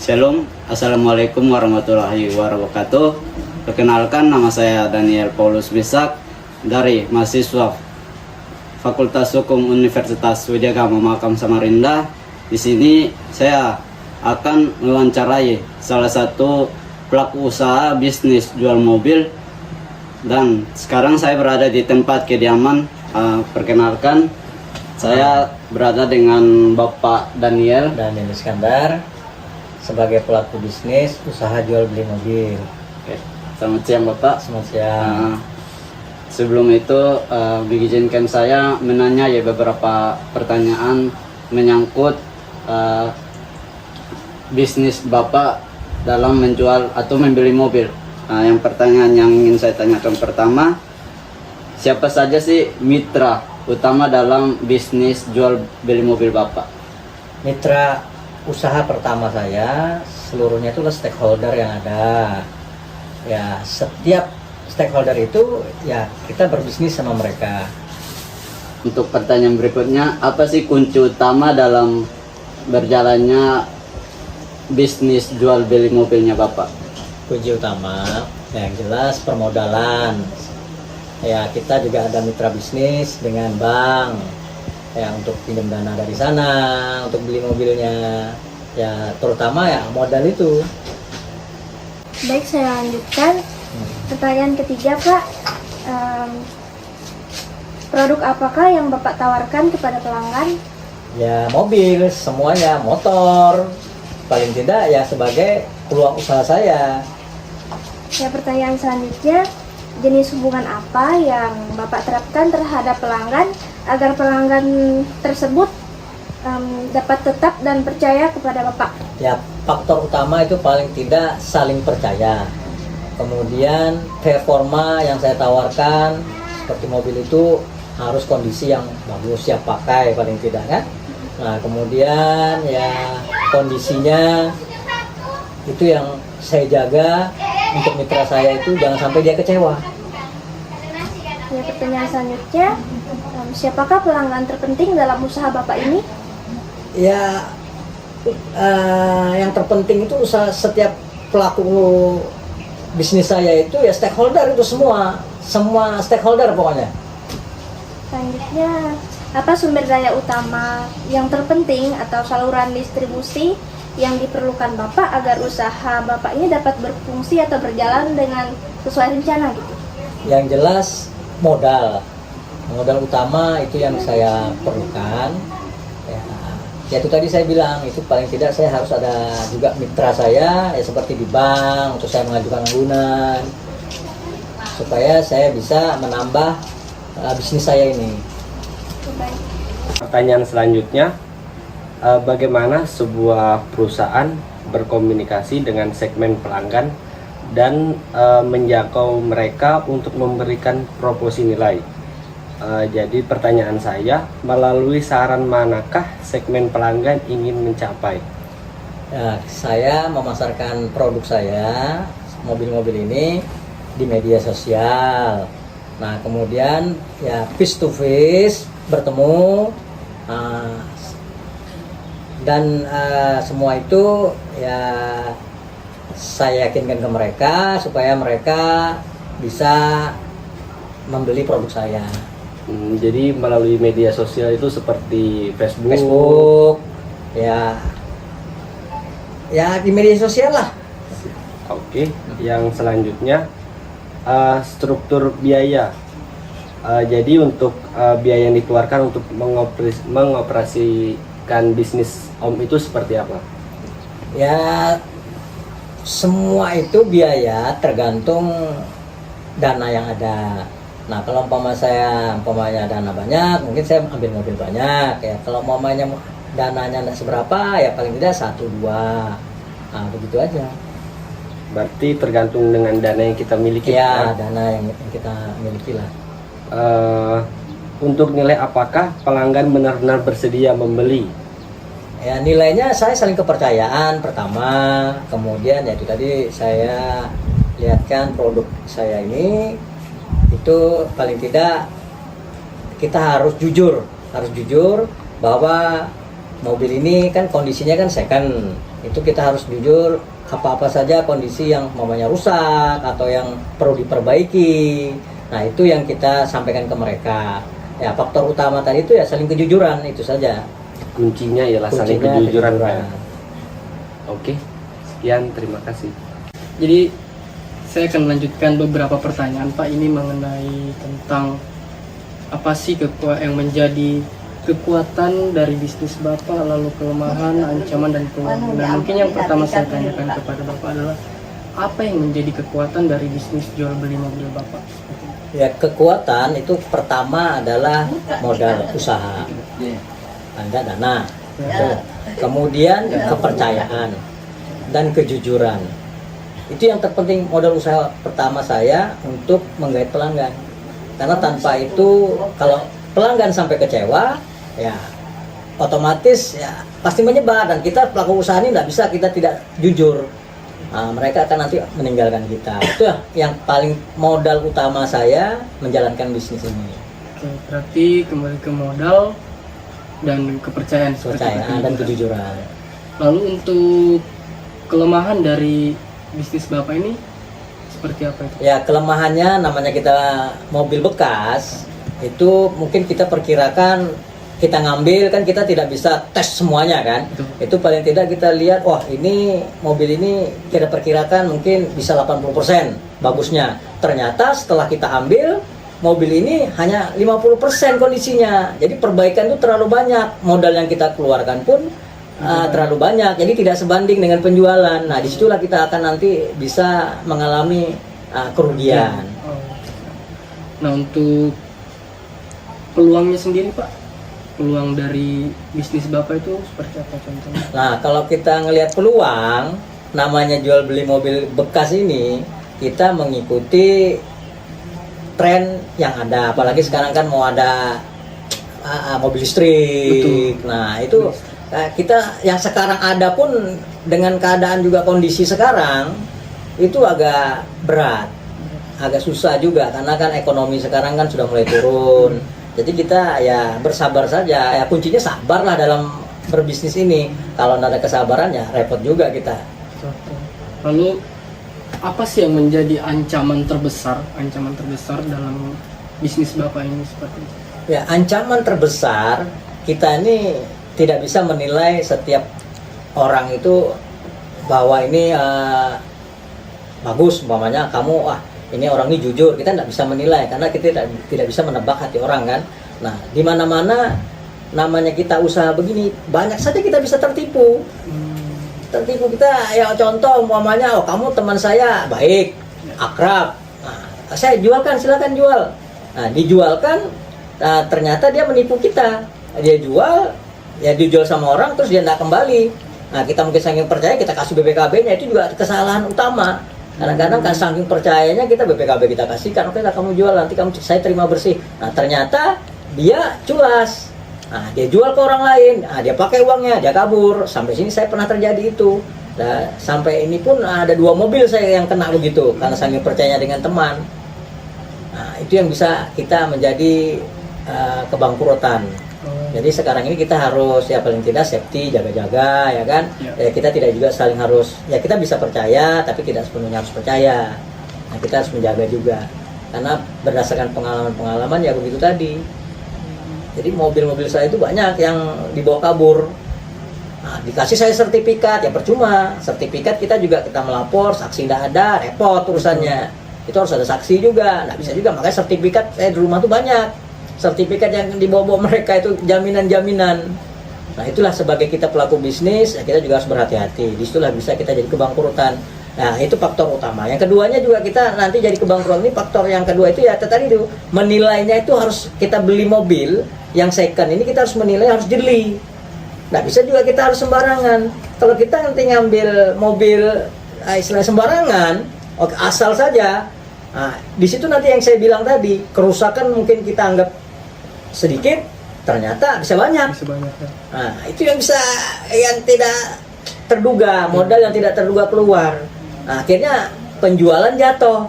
Shalom, Assalamualaikum warahmatullahi wabarakatuh. Perkenalkan, nama saya Daniel Paulus Bisak dari mahasiswa Fakultas Hukum Universitas Widyagama Mahakam Samarinda. Di sini saya akan mewawancarai salah satu pelaku usaha bisnis jual mobil, dan sekarang saya berada di tempat kediaman. Perkenalkan, saya berada dengan Bapak Daniel Iskandar sebagai pelaku bisnis usaha jual beli mobil. Oke. Selamat siang Bapak. Selamat siang. Sebelum itu izinkan saya menanya beberapa pertanyaan menyangkut bisnis Bapak dalam menjual atau membeli mobil. Yang pertanyaan yang ingin saya tanyakan pertama, siapa saja sih mitra utama dalam bisnis jual beli mobil Bapak? Mitra usaha pertama saya seluruhnya itu stakeholder yang ada. Ya, setiap stakeholder itu ya kita berbisnis sama mereka. Untuk pertanyaan berikutnya, apa sih kunci utama dalam berjalannya bisnis jual beli mobilnya Bapak? Kunci utama yang jelas permodalan. Ya, kita juga ada mitra bisnis dengan bank. Ya, untuk pinjam dana dari sana, untuk beli mobilnya. Ya, terutama ya modal itu. Baik, saya lanjutkan. Pertanyaan ketiga, Pak. Produk apakah yang Bapak tawarkan kepada pelanggan? Ya, mobil, semuanya, motor. Paling tidak ya sebagai peluang usaha saya. Ya, pertanyaan selanjutnya, jenis hubungan apa yang Bapak terapkan terhadap pelanggan agar pelanggan tersebut dapat tetap dan percaya kepada Bapak? Ya, faktor utama itu paling tidak saling percaya. Kemudian performa yang saya tawarkan seperti mobil itu harus kondisi yang bagus, siap pakai paling tidak kan. Nah, kemudian ya kondisinya itu yang saya jaga untuk mitra saya itu jangan sampai dia kecewa. Ya, pertanyaan selanjutnya, siapakah pelanggan terpenting dalam usaha Bapak ini? Ya, yang terpenting itu usaha setiap pelaku bisnis saya itu ya stakeholder itu semua stakeholder pokoknya. Selanjutnya, apa sumber daya utama yang terpenting atau saluran distribusi yang diperlukan Bapak agar usaha Bapak ini dapat berfungsi atau berjalan dengan sesuai rencana gitu? Yang jelas modal utama itu yang saya perlukan. Ya itu tadi saya bilang, itu paling tidak saya harus ada juga mitra saya ya seperti di bank untuk saya mengajukan anggunan supaya saya bisa menambah bisnis saya ini. Baik. Pertanyaan selanjutnya, bagaimana sebuah perusahaan berkomunikasi dengan segmen pelanggan dan menjangkau mereka untuk memberikan promosi nilai? Jadi pertanyaan saya, melalui saran manakah segmen pelanggan ingin mencapai? Ya, saya memasarkan produk saya, mobil-mobil ini di media sosial. Nah, kemudian ya face to face bertemu dan semua itu ya saya yakinkan ke mereka supaya mereka bisa membeli produk saya. Jadi melalui media sosial itu seperti Facebook ya di media sosial lah. Oke. Yang selanjutnya, struktur biaya. Jadi untuk biaya yang dikeluarkan untuk mengoperasikan bisnis Om itu seperti apa? Ya, semua itu biaya tergantung dana yang ada. Nah, kalau umpamanya dana banyak, mungkin saya ambil mobil banyak ya. Kalau umpamanya dananya tidak seberapa, ya paling tidak 1-2. Nah, begitu aja. Berarti tergantung dengan dana yang kita miliki. Ya, dana yang kita miliki lah. Untuk nilai, apakah pelanggan benar-benar bersedia membeli? Ya, nilainya saya saling kepercayaan pertama, kemudian ya itu tadi saya lihatkan produk saya ini itu paling tidak kita harus jujur bahwa mobil ini kan kondisinya kan second. itu kita harus jujur apa-apa saja kondisi yang mamanya rusak atau yang perlu diperbaiki. Nah, itu yang kita sampaikan ke mereka. Ya, faktor utama tadi itu ya saling kejujuran, itu saja. Kuncinya ialah saling Kuncinya kejujuran, Pak. Oke, sekian, terima kasih. Jadi saya akan melanjutkan beberapa pertanyaan Pak, ini mengenai tentang apa sih yang menjadi kekuatan dari bisnis Bapak, lalu kelemahan, ancaman, dan peluang. Dan mungkin yang pertama saya tanyakan kepada Bapak adalah apa yang menjadi kekuatan dari bisnis jual beli mobil Bapak? Ya, kekuatan itu pertama adalah modal usaha, tanda dana. Kemudian kepercayaan dan kejujuran. Itu yang terpenting, modal usaha pertama saya untuk menggait pelanggan. Karena tanpa itu, kalau pelanggan sampai kecewa, ya otomatis ya pasti menyebar, dan kita pelaku usaha ini nggak bisa kita tidak jujur. Nah, mereka akan nanti meninggalkan kita. Itu yang paling modal utama saya menjalankan bisnis ini. Oke, berarti kembali ke modal dan kepercayaan. Kepercayaan dan kejujuran. Lalu untuk kelemahan dari bisnis Bapak ini seperti apa itu? Ya, kelemahannya namanya kita mobil bekas, itu mungkin kita perkirakan, kita ngambil kan kita tidak bisa tes semuanya kan. Betul. Itu paling tidak kita lihat, wah ini mobil ini kita perkirakan mungkin bisa 80% bagusnya. Ternyata setelah kita ambil, mobil ini hanya 50% kondisinya. Jadi perbaikan itu terlalu banyak, modal yang kita keluarkan pun terlalu banyak, jadi tidak sebanding dengan penjualan. Nah, disitulah kita akan nanti bisa mengalami kerugian. Oh. Nah, untuk peluangnya sendiri Pak, peluang dari bisnis Bapak itu seperti apa contohnya? Nah, kalau kita ngelihat peluang, namanya jual beli mobil bekas ini, kita mengikuti tren yang ada. Apalagi sekarang kan mau ada mobil listrik. Betul. Nah, itu kita yang sekarang ada pun dengan keadaan juga kondisi sekarang itu agak berat, agak susah juga, karena kan ekonomi sekarang kan sudah mulai turun. Jadi kita ya bersabar saja, ya kuncinya sabar lah dalam berbisnis ini. Kalau tidak ada kesabaran ya repot juga kita. Lalu apa sih yang menjadi ancaman terbesar dalam bisnis Bapak ini seperti itu? Ya, ancaman terbesar kita ini tidak bisa menilai setiap orang itu bahwa ini bagus, umpamanya kamu ini orang ini jujur, kita tidak bisa menilai karena kita tidak bisa menebak hati orang kan. Nah, di mana-mana namanya kita usaha begini, banyak saja kita bisa tertipu. Tertipu kita, ya contoh umpamanya, kamu teman saya baik, akrab, nah, saya jualkan, silakan jual. Nah, dijualkan, ternyata dia menipu kita, dia jual, ya dijual sama orang terus dia tidak kembali. Nah, kita mungkin saking percaya kita kasih BPKB-nya, itu juga kesalahan utama. Kadang-kadang kan saking percayanya kita BPKB kita kasihkan, oke lah kamu jual, nanti saya terima bersih. Nah, ternyata dia culas. Nah, dia jual ke orang lain, dia pakai uangnya, dia kabur. Sampai sini saya pernah terjadi itu. Nah, sampai ini pun ada 2 mobil saya yang kena begitu karena saking percayanya dengan teman. Nah, itu yang bisa kita menjadi kebangkrutan. Jadi sekarang ini kita harus ya paling tidak safety, jaga-jaga ya kan. Ya, kita tidak juga saling harus, ya kita bisa percaya tapi tidak sepenuhnya harus percaya. Nah, kita harus menjaga juga. Karena berdasarkan pengalaman-pengalaman ya begitu tadi. Jadi mobil-mobil saya itu banyak yang dibawa kabur. Nah, dikasih saya sertifikat, ya percuma. Sertifikat kita melapor, saksi tidak ada, repot urusannya. Itu harus ada saksi juga, nggak bisa juga. Makanya sertifikat saya di rumah tuh banyak. Sertifikat yang dibawa mereka itu jaminan-jaminan. Nah, itulah sebagai kita pelaku bisnis, ya kita juga harus berhati-hati. Disitulah bisa kita jadi kebangkrutan. Nah, itu faktor utama. Yang keduanya juga kita nanti jadi kebangkrutan. Ini faktor yang kedua itu ya tadi itu menilainya itu harus kita beli mobil yang second ini kita harus menilai harus jeli. Nggak bisa juga kita harus sembarangan. Kalau kita nanti ngambil mobil istilah sembarangan, oke, asal saja. Nah, di situ nanti yang saya bilang tadi, kerusakan mungkin kita anggap sedikit, ternyata bisa banyak. Ya. Nah, itu yang tidak terduga, modal yang tidak terduga keluar. Nah, akhirnya penjualan jatuh.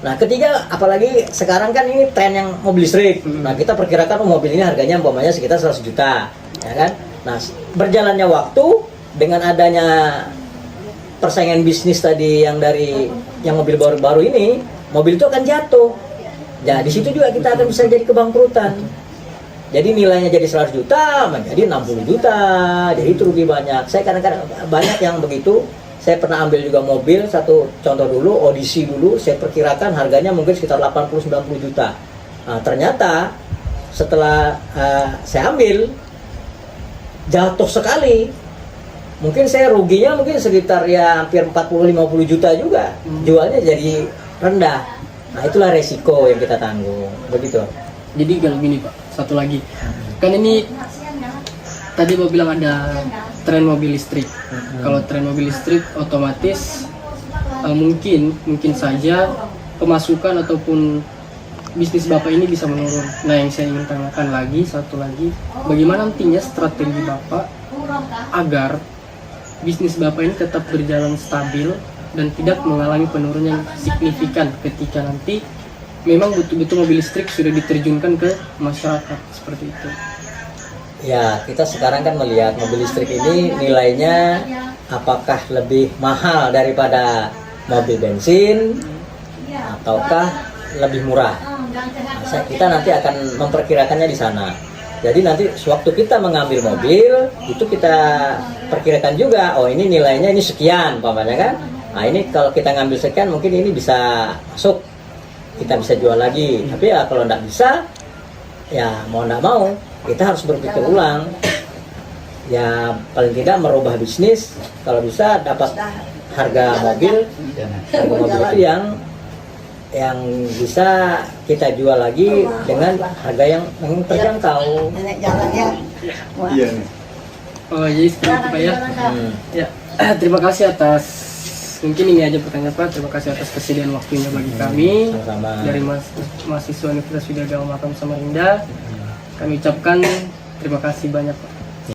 Nah, ketiga, apalagi sekarang kan ini tren yang mobil listrik. Nah, kita perkirakan mobil ini harganya umpamanya sekitar 100 juta, ya kan? Nah, berjalannya waktu dengan adanya persaingan bisnis tadi yang dari yang mobil baru-baru ini, mobil itu akan jatuh. Ya, di situ juga kita akan bisa jadi kebangkrutan. Jadi nilainya jadi 100 juta, menjadi 60 juta. Jadi itu rugi banyak. Saya kadang-kadang banyak yang begitu. Saya pernah ambil juga mobil, satu contoh dulu, Odyssey dulu, saya perkirakan harganya mungkin sekitar 80-90 juta. Nah, ternyata setelah saya ambil, jatuh sekali. Mungkin saya ruginya mungkin sekitar ya hampir 40-50 juta juga. Jualnya jadi rendah. Nah, itulah resiko yang kita tanggung. Begitu. Jadi kalau gini Pak, satu lagi. Kan ini tadi Bapak bilang ada tren mobil listrik. Kalau tren mobil listrik otomatis mungkin saja pemasukan ataupun bisnis Bapak ini bisa menurun. Nah, yang saya ingin tanyakan lagi, satu lagi, bagaimana nantinya strategi Bapak agar bisnis Bapak ini tetap berjalan stabil dan tidak mengalami penurunan yang signifikan ketika nanti memang betul-betul mobil listrik sudah diterjunkan ke masyarakat seperti itu. Ya, kita sekarang kan melihat mobil listrik ini nilainya apakah lebih mahal daripada mobil bensin ataukah lebih murah. Nah, kita nanti akan memperkirakannya di sana. Jadi nanti sewaktu kita mengambil mobil, itu kita perkirakan juga, oh ini nilainya ini sekian, umpamanya kan. Nah ini kalau kita ngambil sekian, mungkin ini bisa masuk, kita bisa jual lagi. Tapi ya kalau nggak bisa, ya mau nggak mau, kita harus berpikir ulang. Ya paling tidak merubah bisnis, kalau bisa dapat harga mobil itu yang bisa kita jual lagi dengan harga yang terjangkau. Iya nih. Oh, jadi seperti itu Pak ya. Ya, terima kasih atas, mungkin ini aja pertanyaan Pak. Terima kasih atas kesediaan waktunya bagi kami. Sama-sama. Dari mahasiswa Universitas Widya Gama Makam Samarinda. Kami ucapkan terima kasih banyak Pak.